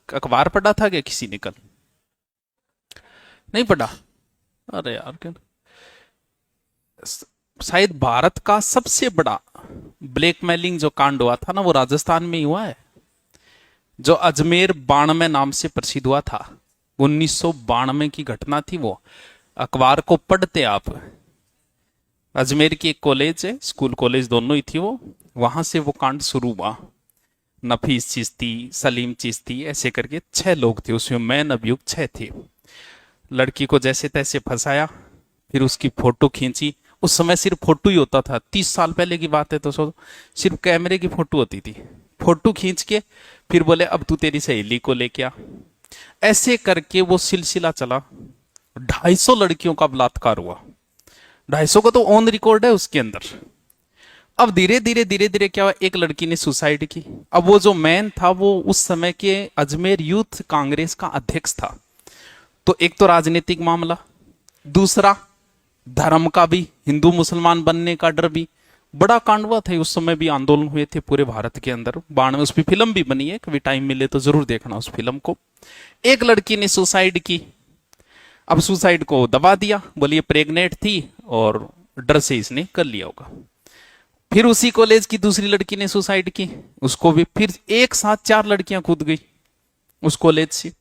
अखबार पढ़ा था क्या किसी ने कल? नहीं पढ़ा? अरे यार क्या, शायद भारत का सबसे बड़ा ब्लैकमेलिंग जो कांड हुआ था ना, वो राजस्थान में ही हुआ है। जो अजमेर 92 नाम से प्रसिद्ध हुआ था, 1992 की घटना थी वो। अखबार को पढ़ते आप। अजमेर की एक कॉलेज है, स्कूल कॉलेज दोनों ही थी वो, वहां से वो कांड शुरू हुआ। नफीस चिश्ती, सलीम चिश्ती, ऐसे करके 6 लोग थे उसमें, मैन अभियुक्त 6 थे। लड़की को जैसे तैसे फंसाया, फिर उसकी फोटो खींची। उस समय सिर्फ फोटो ही होता था, 30 साल पहले की बात है, तो सो सिर्फ कैमरे की फोटो होती थी। फोटो खींच के फिर बोले अब तू तेरी सहेली को लेके आ। ऐसे करके वो सिलसिला चला। 250 लड़कियों का बलात्कार हुआ। 250 का तो ऑन रिकॉर्ड है उसके अंदर। अब धीरे धीरे क्या हुआ, एक लड़की ने सुसाइड की। अब वो जो मैन था वो उस समय के अजमेर यूथ कांग्रेस का अध्यक्ष था। तो एक तो राजनीतिक मामला, दूसरा धर्म का भी, हिंदू मुसलमान बनने का डर भी। बड़ा कांड हुआ था उस समय भी, आंदोलन हुए थे पूरे भारत के अंदर। 92 उस पर फिल्म भी बनी है, कभी टाइम मिले तो जरूर देखना उस फिल्म को। एक लड़की ने सुसाइड की। अब सुसाइड को दबा दिया, बोलिए प्रेग्नेंट थी और डर से इसने कर लिया होगा। फिर उसी कॉलेज की दूसरी लड़की ने सुसाइड की, उसको भी फिर एक साथ 4 लड़कियां कूद गई उस कॉलेज से।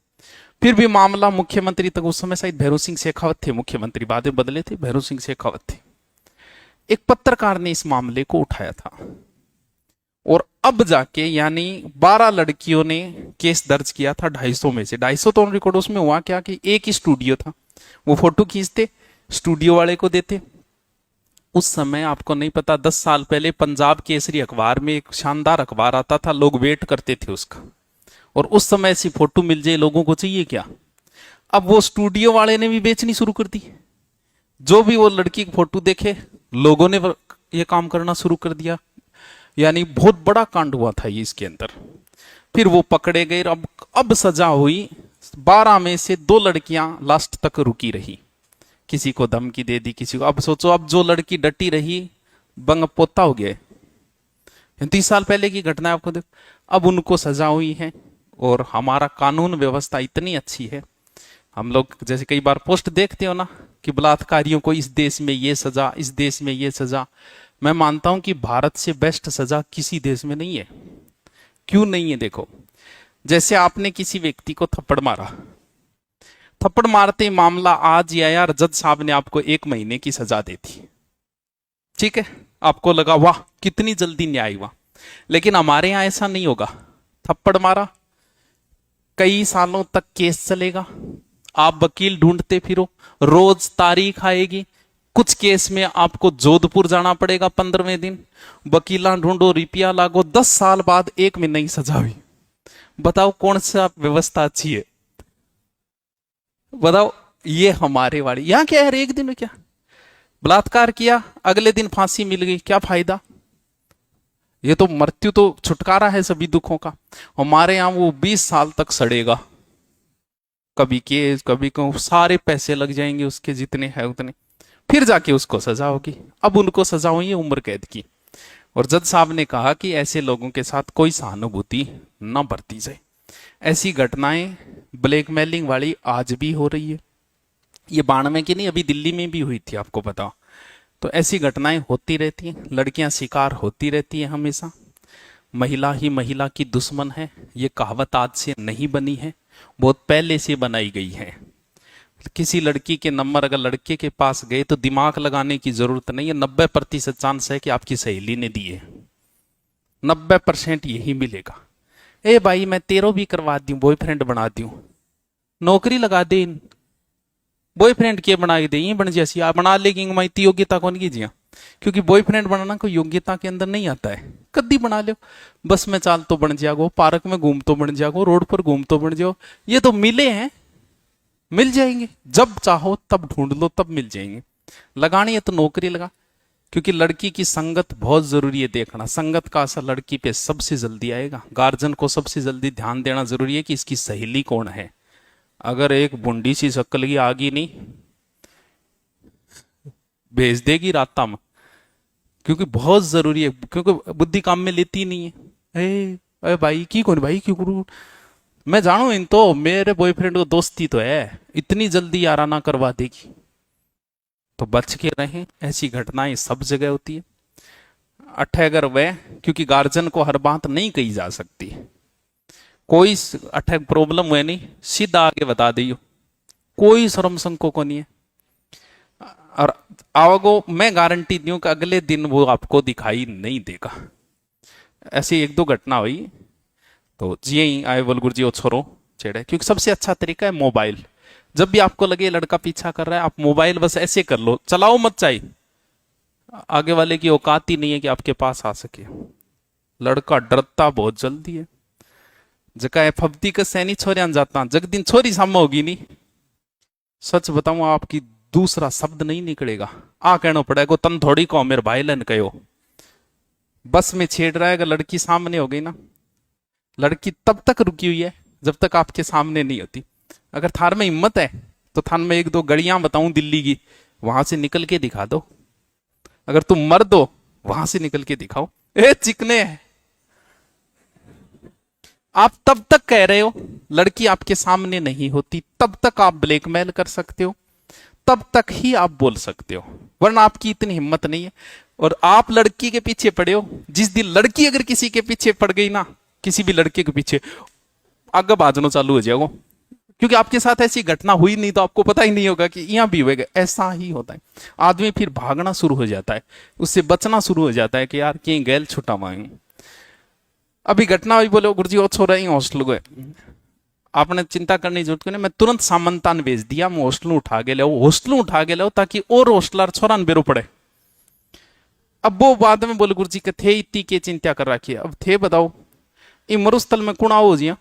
फिर भी मामला मुख्यमंत्री तक, उस समय शायद भैरों सिंह शेखावत थे मुख्यमंत्री, बाद में बदले थे, भैरों सिंह शेखावत थे। एक पत्रकार ने इस मामले को उठाया था और अब जाके यानी 12 लड़कियों ने केस दर्ज किया था 250 में से। 250 तो रिकॉर्ड। उसमें हुआ क्या कि एक ही स्टूडियो था, वो फोटो खींचते, स्टूडियो वाले को देते। उस समय आपको नहीं पता, 10 साल पहले पंजाब केसरी अखबार में एक शानदार अखबार आता था, लोग वेट करते थे उसका। और उस समय ऐसी फोटो मिल जाए, लोगों को चाहिए क्या। अब वो स्टूडियो वाले ने भी बेचनी शुरू कर दी। जो भी वो लड़की की फोटो देखे, लोगों ने ये काम करना शुरू कर दिया। यानी बहुत बड़ा कांड हुआ था ये इसके अंदर। फिर वो पकड़े गए। अब सजा हुई। 12 में से 2 लड़कियां लास्ट तक रुकी रही। किसी को धमकी दे दी, किसी को। अब सोचो, अब जो लड़की डटी रही, बंग पोता हो गया। 30 साल पहले की घटना है, आपको देखो। अब उनको सजा हुई है। और हमारा कानून व्यवस्था इतनी अच्छी है, हम लोग जैसे कई बार पोस्ट देखते हो ना कि बलात्कारियों को इस देश में ये सजा, इस देश में ये सजा। मैं मानता हूं कि भारत से बेस्ट सजा किसी देश में नहीं है। क्यों नहीं है? देखो, जैसे आपने किसी व्यक्ति को थप्पड़ मारा, थप्पड़ मारते ही मामला आज या यार जज साहब ने आपको 1 महीने की सजा दे दी, ठीक है, आपको लगा वाह कितनी जल्दी न्याय हुआ। लेकिन हमारे यहां ऐसा नहीं होगा। थप्पड़ मारा, कई सालों तक केस चलेगा, आप वकील ढूंढते फिरो, रोज तारीख आएगी। कुछ केस में आपको जोधपुर जाना पड़ेगा 15वें दिन, वकीला ढूंढो, रुपया लागो, 10 साल बाद 1 महीने की सजा हुई। बताओ कौन सा व्यवस्था अच्छी है? बताओ। ये हमारे वाली यहां क्या है, एक दिन में क्या बलात्कार किया, अगले दिन फांसी मिल गई, क्या फायदा? ये तो मृत्यु तो छुटकारा है सभी दुखों का। हमारे यहां वो 20 साल तक सड़ेगा, कभी केस कभी कहूं, सारे पैसे लग जाएंगे उसके जितने हैं उतने, फिर जाके उसको सजा होगी। अब उनको सजा हुई है उम्र कैद की। और जज साहब ने कहा कि ऐसे लोगों के साथ कोई सहानुभूति न बरती जाए। ऐसी घटनाएं ब्लैकमेलिंग वाली आज भी हो रही है। ये 92 की नहीं, अभी दिल्ली में भी हुई थी, आपको पता। तो ऐसी घटनाएं होती रहती हैं, लड़कियां शिकार होती रहती हैं हमेशा। महिला ही महिला की दुश्मन है, ये कहावत आज से नहीं बनी है, बहुत पहले से बनाई गई है। किसी लड़की के नंबर अगर लड़के के पास गए तो दिमाग लगाने की जरूरत नहीं है। 90% चांस है कि आपकी सहेली ने दिए, 90% यही मिलेगा। ए भाई मैं तेरो भी करवा दूं, बॉयफ्रेंड बना दूं, नौकरी लगा दे, बॉयफ्रेंड के बना दे, ये बन जैसी आप बना लेगी, मैं इतनी योग्यता कौन कीजिए। क्योंकि बॉयफ्रेंड बनाना कोई योग्यता के अंदर नहीं आता है। कद्दी बना लो, बस में चाल तो बन जाओ, पार्क में घूम तो बन जाओ, रोड पर घूम तो बन जाओ। ये तो मिले हैं, मिल जाएंगे, जब चाहो तब ढूंढ लो तब मिल जाएंगे। लगानी है तो नौकरी लगा। क्योंकि लड़की की संगत बहुत जरूरी है देखना, संगत का असर लड़की पे सबसे जल्दी आएगा। गार्जियन को सबसे जल्दी ध्यान देना जरूरी है कि इसकी सहेली कौन है। अगर एक बुंडी सी शक्ल की आगी नहीं, भेज देगी रास्ता में। क्योंकि बहुत जरूरी है, क्योंकि बुद्धि काम में लेती नहीं है। ए भाई की कौन भाई क्यों करूं, मैं जानू इन तो मेरे बॉयफ्रेंड को दोस्ती तो है, इतनी जल्दी याराना करवा देगी। तो बच के रहें, ऐसी घटनाएं सब जगह होती है। अगर वह, क्योंकि गार्जियन को हर बात नहीं कही जा सकती, कोई प्रॉब्लम हुए नहीं सीधा आगे बता दियो, कोई शर्म संकोच को नहीं है। और आवगो मैं गारंटी दूं कि अगले दिन वो आपको दिखाई नहीं देगा। ऐसी एक दो घटना हुई तो जी ही आए बोल गुरु जी वो छोरो छेड़े, क्योंकि सबसे अच्छा तरीका है मोबाइल। जब भी आपको लगे लड़का पीछा कर रहा है, आप मोबाइल बस ऐसे कर लो, चलाओ मत चाहिए, आगे वाले की औकात ही नहीं है कि आपके पास आ सके। लड़का डरता बहुत जल्दी है। जका फब्दी का सैनी छोरियां जाता जग दिन छोरी सामने होगी नहीं, सच बताऊं आपकी दूसरा शब्द नहीं निकलेगा। आ कहना पड़ेगा तन थोड़ी को मेरे भाई लन कहो। बस में छेड़ रहा है, अगर लड़की सामने हो गई ना, लड़की तब तक रुकी हुई है जब तक आपके सामने नहीं होती। अगर थार में हिम्मत है तो थार में एक दो गलियां बताऊं दिल्ली की, वहां से निकल के दिखा दो। अगर तुम मर्द हो वहां से निकल के दिखाओ, ए चिकने है। आप तब तक कह रहे हो लड़की आपके सामने नहीं होती, तब तक आप ब्लैकमेल कर सकते हो, तब तक ही आप बोल सकते हो, वरना आपकी इतनी हिम्मत नहीं है। और आप लड़की के पीछे पड़े हो, जिस दिन लड़की अगर किसी के पीछे पड़ गई ना, किसी भी लड़के के पीछे, आगे बाजनो चालू हो जाएगा। क्योंकि आपके साथ ऐसी घटना हुई नहीं तो आपको पता ही नहीं होगा कि यहां भी होगा। ऐसा ही होता है, आदमी फिर भागना शुरू हो जाता है, उससे बचना शुरू हो जाता है कि यार कहीं गैल छुटा मांगे। अभी घटना हुई, बोले गुरु जी वो छोरा ही हॉस्टल गए, आपने चिंता करने की जरूरत नहीं, मैं तुरंत सामंतान भेज दिया, मैं हॉस्टल उठा के लाओ, हॉस्टल उठा के लाओ ताकि और हॉस्टलर छोरा बेरो पड़े। अब वो बाद में बोले गुरु जी के थे इतनी के चिंता कर रखी है, अब थे बताओ ये मरुस्थल में कुणा हो जिया,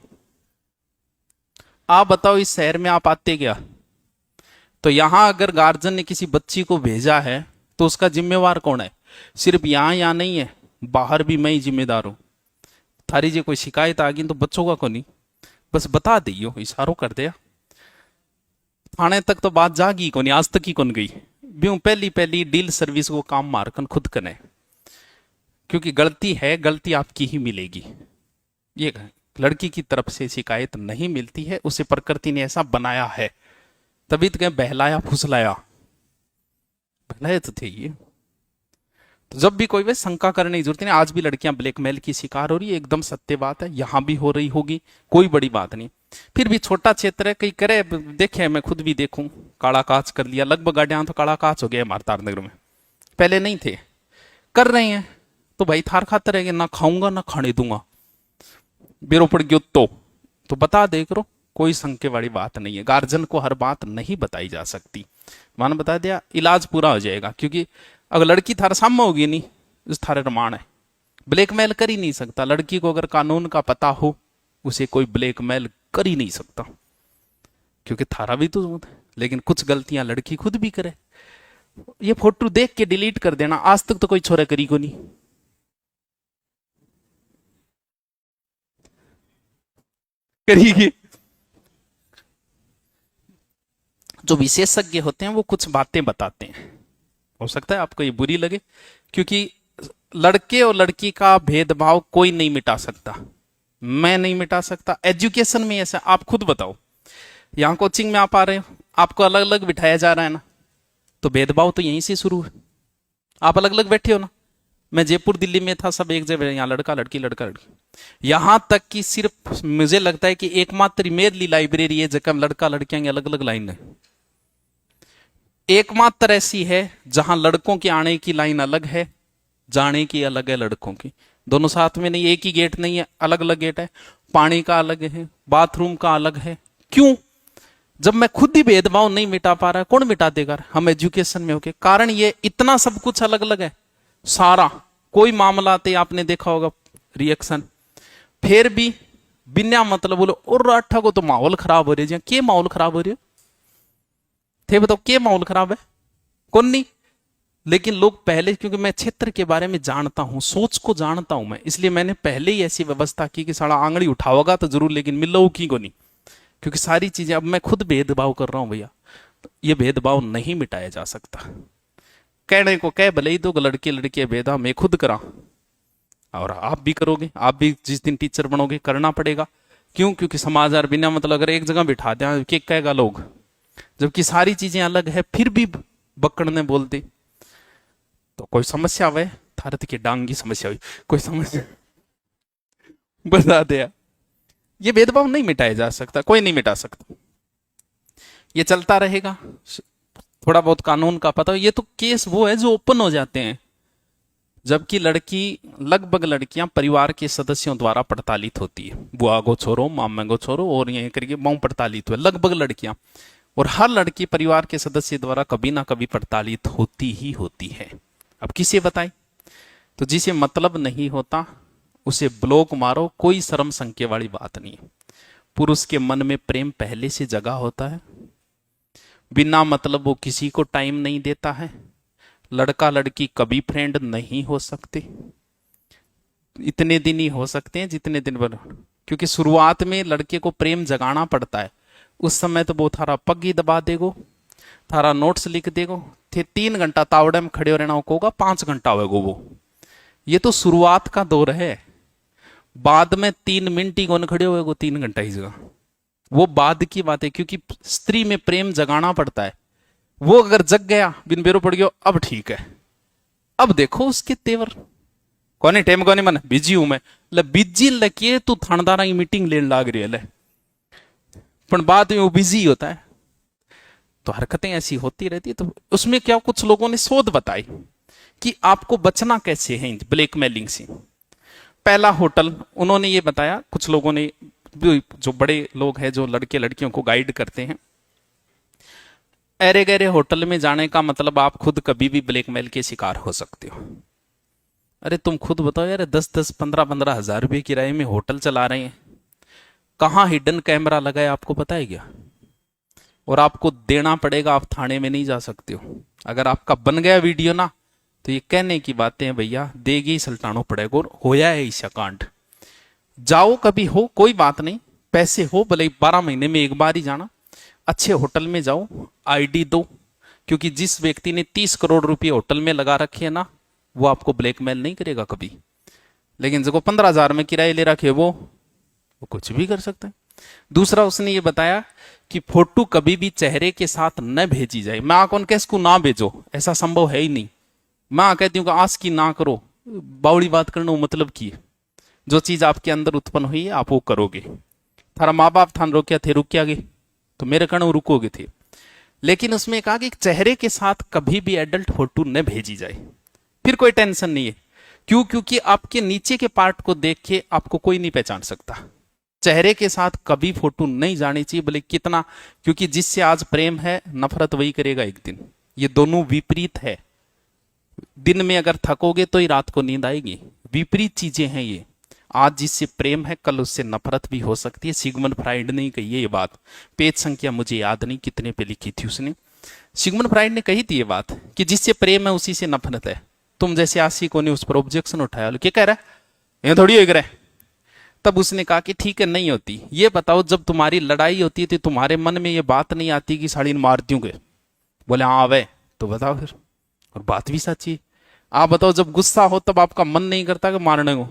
आप बताओ इस शहर में आप आते क्या? तो यहां अगर गार्जियन ने किसी बच्ची को भेजा है तो उसका जिम्मेवार कौन है? सिर्फ यहां नहीं है, बाहर भी मैं ही जिम्मेदार हूं। थारी जी कोई शिकायत आ गई तो बच्चों का को नहीं, बस बता दियो, इशारों कर दिया, थाने तक तो बात जागी को नहीं, आज तक ही कौन गई। ब्यूं पहली पहली डील सर्विस को काम मारकन खुद कने, क्योंकि गलती है, गलती आपकी ही मिलेगी। ये लड़की की तरफ से शिकायत नहीं मिलती है, उसे प्रकृति ने ऐसा बनाया है, तभी तो कहें बहलाया फुसलाया, बहलाए तो थे ये। तो जब भी कोई वे शंका करने की जरूरत नहीं। आज भी लड़कियां ब्लैकमेल की शिकार हो रही है, एकदम सत्य बात है, यहां भी हो रही होगी, कोई बड़ी बात नहीं। फिर भी छोटा क्षेत्र है, कहीं करे देखे, मैं खुद भी देखूं, काला काच कर लिया, लगभग गाड़ियां तो काला काच हो गया हमारे तारनगर में, पहले नहीं थे, कर रहे हैं तो भाई थार खातर रहेंगे, ना खाऊंगा ना खाने दूंगा, बेरो पड़ गयो तो बता दे करो, कोई शंके वाली बात नहीं है। गार्जियन को हर बात नहीं बताई जा सकती, मान बता दिया इलाज पूरा हो जाएगा। क्योंकि अगर लड़की थारे सामने होगी नहीं, उस थारे रमान है, ब्लैकमेल कर ही नहीं सकता। लड़की को अगर कानून का पता हो, उसे कोई ब्लैकमेल कर ही नहीं सकता, क्योंकि थारा भी तो है। लेकिन कुछ गलतियां लड़की खुद भी करे, ये फोटो देख के डिलीट कर देना, आज तक तो कोई छोरा करी को नहीं, करेगी। जो विशेषज्ञ होते हैं वो कुछ बातें बताते हैं, हो सकता है आपको ये बुरी लगे, क्योंकि लड़के और लड़की का भेदभाव कोई नहीं मिटा सकता, मैं नहीं मिटा सकता। एजुकेशन में ऐसा, आप खुद बताओ, यहां कोचिंग में आप आ रहे हो, आपको अलग अलग बिठाया जा रहा है ना, तो भेदभाव तो यहीं से शुरू है। आप अलग अलग बैठे हो ना, मैं जयपुर दिल्ली में था, सब एक जगह, यहाँ लड़का लड़की लड़का लड़की, यहां तक कि सिर्फ मुझे लगता है कि एकमात्र मेरी लाइब्रेरी है जगह लड़का लड़कियां अलग अलग लाइन है, एकमात्र ऐसी है जहां लड़कों के आने की लाइन अलग है, जाने की अलग है लड़कों की, दोनों साथ में नहीं, एक ही गेट नहीं है, अलग अलग गेट है, पानी का अलग है, बाथरूम का अलग है। क्यों? जब मैं खुद ही भेदभाव नहीं मिटा पा रहा, कौन मिटा देगा? हम एजुकेशन में होके, कारण ये इतना सब कुछ अलग अलग है सारा, कोई मामला आते आपने देखा होगा रिएक्शन, फिर भी बिना मतलब बोलो और अट्ठा को तो माहौल खराब हो रही है, क्या माहौल खराब हो रही है थे, बताओ क्या माहौल खराब है? कौन नहीं। लेकिन लोग पहले, क्योंकि मैं क्षेत्र के बारे में जानता हूं, सोच को जानता हूं मैं, इसलिए मैंने पहले ही ऐसी व्यवस्था की कि साला आंगड़ी उठाओगा तो जरूर, लेकिन मिलो की को नहीं, क्योंकि सारी चीजें, अब मैं खुद भेदभाव कर रहा हूं भैया, तो ये भेदभाव नहीं मिटाया जा सकता। कहने को कह भले ही दो, लड़के लड़के भेदभाव मैं खुद करा, और आप भी करोगे, आप भी जिस दिन टीचर बनोगे करना पड़ेगा, क्यों? क्योंकि समाज और बिना मतलब अगर एक जगह बिठा दें क्या कहेगा लोग, जबकि सारी चीजें अलग है फिर भी बकड़ने बोलते, तो कोई समस्या हुए थारत की डांग की समस्या हुई, कोई समस्या बता दे यार। ये भेदभाव नहीं मिटाया जा सकता, कोई नहीं मिटा सकता, ये चलता रहेगा। थोड़ा बहुत कानून का पता हो, ये तो केस वो है जो ओपन हो जाते हैं, जबकि लड़की लगभग लड़कियां परिवार के सदस्यों द्वारा प्रताड़ित होती है, बुआ को छोड़ो मामे को छोड़ो और ये करके माऊ प्रताड़ित हुए लगभग लड़कियां, और हर लड़की परिवार के सदस्य द्वारा कभी ना कभी प्रताड़ित होती ही होती है। अब किसे बताए? तो जिसे मतलब नहीं होता उसे ब्लॉक मारो, कोई शर्म संके वाली बात नहीं है। पुरुष के मन में प्रेम पहले से जगा होता है, बिना मतलब वो किसी को टाइम नहीं देता है। लड़का लड़की कभी फ्रेंड नहीं हो सकते, इतने दिन ही हो सकते हैं जितने दिन भर, क्योंकि शुरुआत में लड़के को प्रेम जगाना पड़ता है। उस समय तो वो थारा पग ही दबा देगो, थारा नोट्स लिख देगो, थे 3 घंटा तावड़े में खड़े रहना होगा, 5 घंटा होगा वो। ये तो शुरुआत का दौर है, बाद में 3 मिनट ही कौन खड़े हुए 3 घंटा ही जगह, वो बाद की बात है। क्योंकि स्त्री में प्रेम जगाना पड़ता है, वो अगर जग गया बिन बेरो पड़ गया अब ठीक है, अब देखो उसके तेवर। कौन टाइम कौन मन बिजी हूं मैं, ले बिजी लगे तू थानेदार की मीटिंग लेने लाग रही है ले, पर बाद में वो बिजी होता है। तो हरकतें ऐसी होती रहती है। तो उसमें क्या कुछ लोगों ने शोध बताई कि आपको बचना कैसे है ब्लैकमेलिंग से। पहला होटल उन्होंने ये बताया, कुछ लोगों ने, जो बड़े लोग हैं जो लड़के लड़कियों को गाइड करते हैं, अरे गहरे होटल में जाने का मतलब आप खुद कभी भी ब्लैकमेल के शिकार हो सकते हो। अरे तुम खुद बताओ यार, 10-10 15-15 हजार रुपये किराए में होटल चला रहे हैं, कहाँ हिडन कैमरा लगा है आपको पता है क्या? और आपको देना पड़ेगा, आप थाने में नहीं जा सकते हो। अगर आपका बन गया वीडियो ना, तो ये कहने की बातें हैं भैया, देगी ही सल्टानो पड़ेगा। और होया है ईशा कांड। जाओ कभी हो कोई बात नहीं, पैसे हो भले 12 महीने में एक बार ही जाना, अच्छे होटल में जाओ, आईडी दो, क्योंकि जिस व्यक्ति ने 30 करोड़ रुपए होटल में लगा रखे है ना, वो आपको ब्लैकमेल नहीं करेगा कभी। लेकिन जो 15,000 में किराए ले रखे वो कुछ भी कर सकता है। दूसरा उसने ये बताया कि फोटो कभी भी चेहरे के साथ न भेजी जाए। मैं आकौन कैस को ना भेजो, ऐसा संभव है ही नहीं। मैं कहती हूँ कि आस की ना करो, बावड़ी बात करना मतलब की है। जो चीज आपके अंदर उत्पन्न हुई है आप वो करोगे। थारा माँ बाप थान रोकिया थे, रुक गए तो मेरे कण रुकोगे थे। लेकिन उसमें कहा कि चेहरे के साथ कभी भी एडल्ट फोटो न भेजी जाए, फिर कोई टेंशन नहीं है। क्यों? क्योंकि आपके नीचे के पार्ट को देख के आपको कोई नहीं पहचान सकता। चेहरे के साथ कभी फोटो नहीं जानी चाहिए, बोले कितना, क्योंकि जिससे आज प्रेम है नफरत वही करेगा एक दिन। ये दोनों विपरीत है। दिन में अगर थकोगे तो ही रात को नींद आएगी, विपरीत चीजें हैं ये। आज जिससे प्रेम है कल उससे नफरत भी हो सकती है। सिगमंड फ्राइड ने कही है ये बात, पेज संख्या मुझे याद नहीं कितने पे लिखी थी उसने। सिगमंड फ्राइड ने कही थी ये बात कि जिससे प्रेम है उसी से नफरत है। तुम जैसे आशिकों ने उस पर ऑब्जेक्शन उठाया, क्या कह रहा है ये थोड़ी हो रहा है। तब उसने कहा कि ठीक है नहीं होती। ये बताओ जब तुम्हारी लड़ाई होती है तो तुम्हारे मन में ये बात नहीं आती कि साड़ी मार दूं के? बोले हाँ आवे, तो बताओ फिर। और बात भी सच्ची है। आप बताओ जब गुस्सा हो तब आपका मन नहीं करता कि मारने को?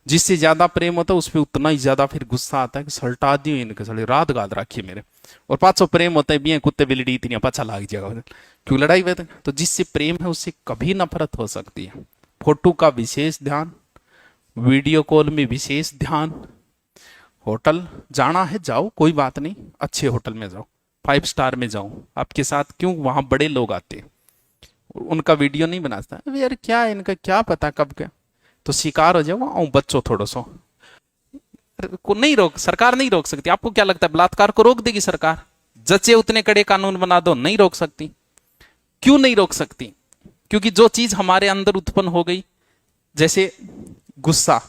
जिससे ज्यादा प्रेम होता है उस पर उतना ही ज्यादा फिर गुस्सा आता है कि सल्टा दी इनके साड़ी रात गाद रखी मेरे। और 500 प्रेम होता है भी कुत्ते बिल्ली इतनी पछा लाग जाएगा, क्यों लड़ाई हुए? तो जिससे प्रेम है उससे कभी नफरत हो सकती है। फोटो का विशेष ध्यान, वीडियो कॉल में विशेष ध्यान। होटल जाना है जाओ, कोई बात नहीं, अच्छे होटल में जाओ, 5 स्टार में जाओ। आपके साथ क्यों? वहां बड़े लोग आते हैं, उनका वीडियो नहीं बनाता यार, क्या इनका क्या पता कब क्या, तो शिकार हो जाओ और बच्चों थोड़ा सो को नहीं रोक, सरकार नहीं रोक सकती। आपको क्या लगता है बलात्कार को रोक देगी सरकार? जचे उतने कड़े कानून बना दो, नहीं रोक सकती। क्यों नहीं रोक सकती? क्योंकि जो चीज हमारे अंदर उत्पन्न हो गई, जैसे गुस्सा,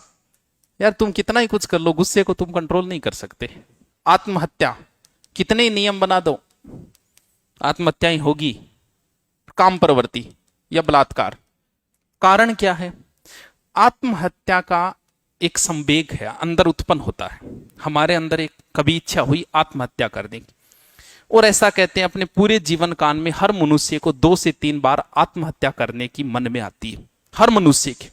यार तुम कितना ही कुछ कर लो, गुस्से को तुम कंट्रोल नहीं कर सकते। आत्महत्या, कितने नियम बना दो आत्महत्या ही होगी। काम प्रवृत्ति या बलात्कार, कारण क्या है? आत्महत्या का एक संवेग है, अंदर उत्पन्न होता है। हमारे अंदर एक कभी इच्छा हुई आत्महत्या करने की, और ऐसा कहते हैं अपने पूरे जीवन काल में हर मनुष्य को 2 से 3 बार आत्महत्या करने की मन में आती है, हर मनुष्य के।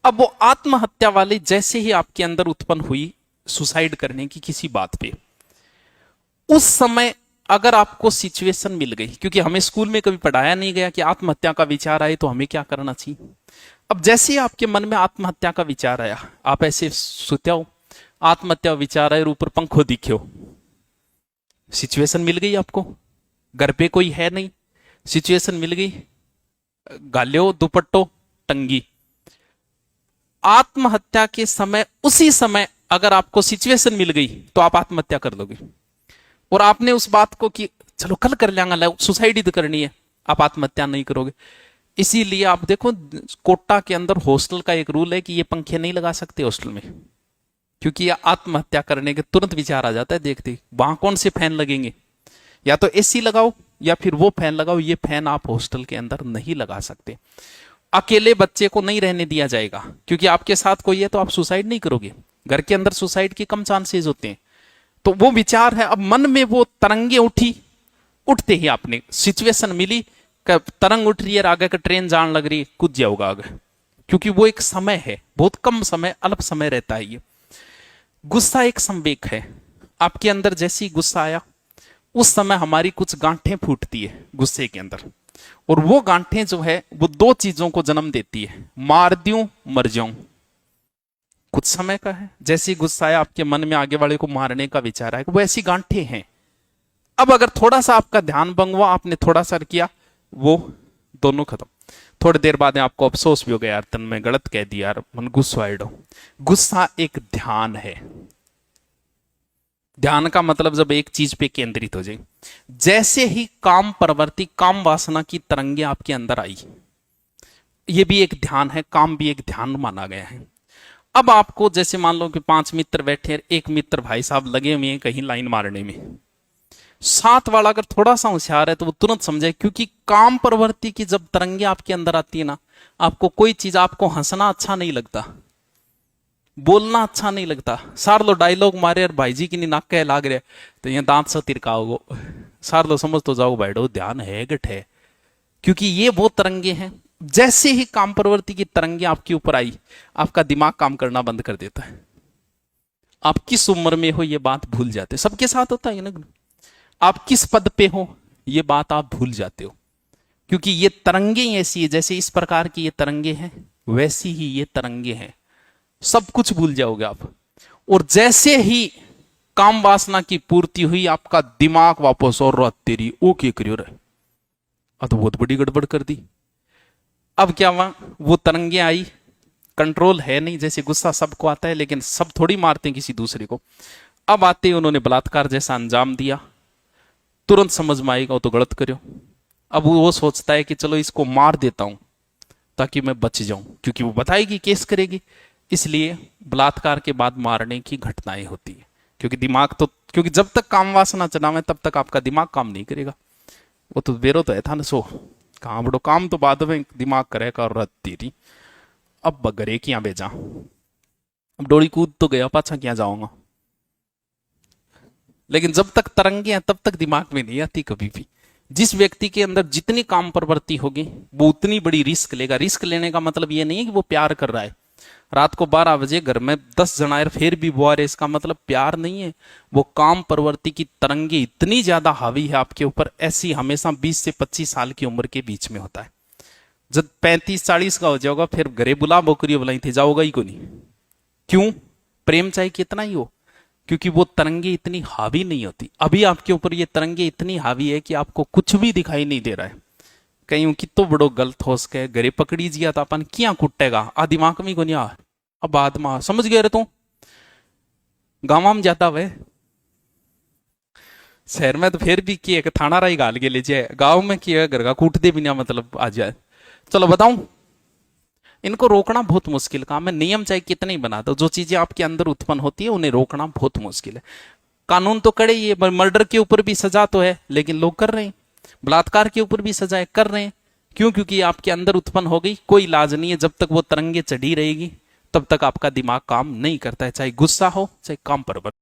अब वो आत्महत्या वाली जैसे ही आपके अंदर उत्पन्न हुई, सुसाइड करने की किसी बात पे, उस समय अगर आपको सिचुएशन मिल गई, क्योंकि हमें स्कूल में कभी पढ़ाया नहीं गया कि आत्महत्या का विचार आए तो हमें क्या करना चाहिए। अब जैसे ही आपके मन में आत्महत्या का विचार आया, आप ऐसे सोते हो, आत्महत्या विचार आए और ऊपर पंखो दिखे हो, सिचुएशन मिल गई आपको, घर पे कोई है नहीं, सिचुएशन मिल गई, गालियो दुपट्टो टंगी, आत्महत्या के समय उसी समय अगर आपको सिचुएशन मिल गई तो आप आत्महत्या कर लोगे। और आपने उस बात को कि चलो कल कर लेंगे, सुसाइड ही तो करनी है, आप आत्महत्या नहीं करोगे। इसीलिए आप देखो कोटा के अंदर हॉस्टल का एक रूल है कि ये पंखे नहीं लगा सकते हॉस्टल में, क्योंकि ये आत्महत्या करने के तुरंत विचार आ जाता है देखते वहां कौन से फैन लगेंगे, या तो एसी लगाओ या फिर वो फैन लगाओ, ये फैन आप हॉस्टल के अंदर नहीं लगा सकते। अकेले बच्चे को नहीं रहने दिया जाएगा, क्योंकि आपके साथ कोई है तो आप सुसाइड नहीं करोगे, घर के अंदर सुसाइड की कम चांसेस होते हैं। तो वो विचार है, अब मन में वो तरंगे उठी, उठते ही आपने सिचुएशन मिली, तरंग उठ रही है, आगे का ट्रेन जान लग रही है, कूद जाओगा आगे, क्योंकि वो एक समय है, बहुत कम समय, अल्प समय रहता है। ये गुस्सा एक संवेग है, आपके अंदर जैसी गुस्सा आया उस समय हमारी कुछ गांठें फूटती है गुस्से के अंदर, और वो गांठें जो है वो दो चीजों को जन्म देती है, मार दूं मर जाऊं। कुछ समय का है, जैसी गुस्सा आया आपके मन में आगे वाले को मारने का विचार आएगा, वो ऐसी गांठें हैं। अब अगर थोड़ा सा आपका ध्यान भंग हुआ, आपने थोड़ा सा किया, वो दोनों खत्म। थोड़ी देर बाद आपको अफसोस भी हो गया, यार तन में गलत कह दिया, यार मन गुस्सा। गुस्सा एक ध्यान है। ध्यान का मतलब जब एक चीज पे केंद्रित हो जाए, जैसे ही काम प्रवृत्ति, काम वासना की तरंगे आपके अंदर आई, ये भी एक ध्यान है, काम भी एक ध्यान माना गया है। अब आपको जैसे मान लो कि 5 मित्र बैठे, एक मित्र भाई साहब लगे हुए हैं कहीं लाइन मारने में, साथ वाला अगर थोड़ा सा होशियार है तो वो तुरंत समझे, क्योंकि काम प्रवृत्ति की जब तरंगे आपके अंदर आती है ना, आपको कोई चीज, आपको हंसना अच्छा नहीं लगता, बोलना अच्छा नहीं लगता, सार लो डायलॉग मारे और भाई जी की नाक कह लाग रहे तो ये दांत सा तिरकाओगो, सार लो समझ तो जाओ बैठो, ध्यान है गठ है, क्योंकि ये वो तरंगे हैं। जैसे ही काम प्रवृत्ति की तरंगे आपके ऊपर आई, आपका दिमाग काम करना बंद कर देता है। आप किस उम्र में हो ये बात भूल जाते, सबके साथ होता है ना। आप किस पद पे हो ये बात आप भूल जाते हो, क्योंकि ये तरंगे ऐसी है, जैसे इस प्रकार की ये तरंगे हैं वैसी ही ये तरंगे हैं, सब कुछ भूल जाओगे आप। और जैसे ही काम वासना की पूर्ति हुई, आपका दिमाग वापस और रात तेरी ओ के करियो रहे, तो बहुत बड़ी गड़बड़ कर दी। अब क्या हुआ, वो तरंगे आई, कंट्रोल है नहीं, जैसे गुस्सा सबको आता है लेकिन सब थोड़ी मारते हैं किसी दूसरे को। अब आते ही उन्होंने बलात्कार जैसा अंजाम दिया, तुरंत समझ में आएगा वो तो गलत करो। अब वो सोचता है कि चलो इसको मार देता हूं ताकि मैं बच जाऊं, क्योंकि वो बताएगी, केस करेगी, इसलिए बलात्कार के बाद मारने की घटनाएं होती है। क्योंकि दिमाग तो, क्योंकि जब तक काम वासना चलावे तब तक आपका दिमाग काम नहीं करेगा। वो तो बेरो तो है था ना, सो कहां बड़ो काम तो बाद में दिमाग करेगा और तेरी अब बगरे किया भेजा, अब डोली कूद तो गया, पाछा क्या जाऊंगा। लेकिन जब तक तरंगे हैं तब तक दिमाग में नहीं आती कभी भी। जिस व्यक्ति के अंदर जितनी काम प्रवृत्ति होगी वो उतनी बड़ी रिस्क लेगा। रिस्क लेने का मतलब ये नहीं है कि वो प्यार कर रहा है, रात को 12 बजे घर में 10 जनायर फिर भी वो आ रहे, इसका मतलब प्यार नहीं है। वो काम प्रवृत्ति की तरंगे इतनी ज्यादा हावी है आपके ऊपर, ऐसी हमेशा 20 से 25 साल की उम्र के बीच में होता है। जब 35-40 का हो जाओगा फिर घरे बुला बोकरी बुलाई थे, जाओगा ही को नहीं। क्यों? प्रेम चाहे कितना ही हो, क्योंकि वो तरंगे इतनी हावी नहीं होती। अभी आपके ऊपर ये तरंगे इतनी हावी है कि आपको कुछ भी दिखाई नहीं दे रहा है। कहीं कितो बड़ो गलत हो सके, घरे पकड़ी जिया तो अपन क्या कुटेगा, आ दिमाग में को नहीं आ, अब बाद में समझ गए रे तू। गांव में जाता वे, शहर में तो फिर भी किए थाना राई गाल के ले जाए, गांव में किए घर का कूट दे बिना मतलब आ जाए। चलो बताऊं, इनको रोकना बहुत मुश्किल काम है। नियम चाहे कितने ही बना दो, जो चीजें आपके अंदर उत्पन्न होती है उन्हें रोकना बहुत मुश्किल है। कानून तो कड़े, ये मर्डर के ऊपर भी सजा तो है लेकिन लोग कर रहे हैं, बलात्कार के ऊपर भी सजाएं कर रहे हैं। क्यों? क्योंकि आपके अंदर उत्पन्न हो गई, कोई इलाज नहीं है। जब तक वो तरंगे चढ़ी रहेगी तब तक आपका दिमाग काम नहीं करता है, चाहे गुस्सा हो चाहे काम पर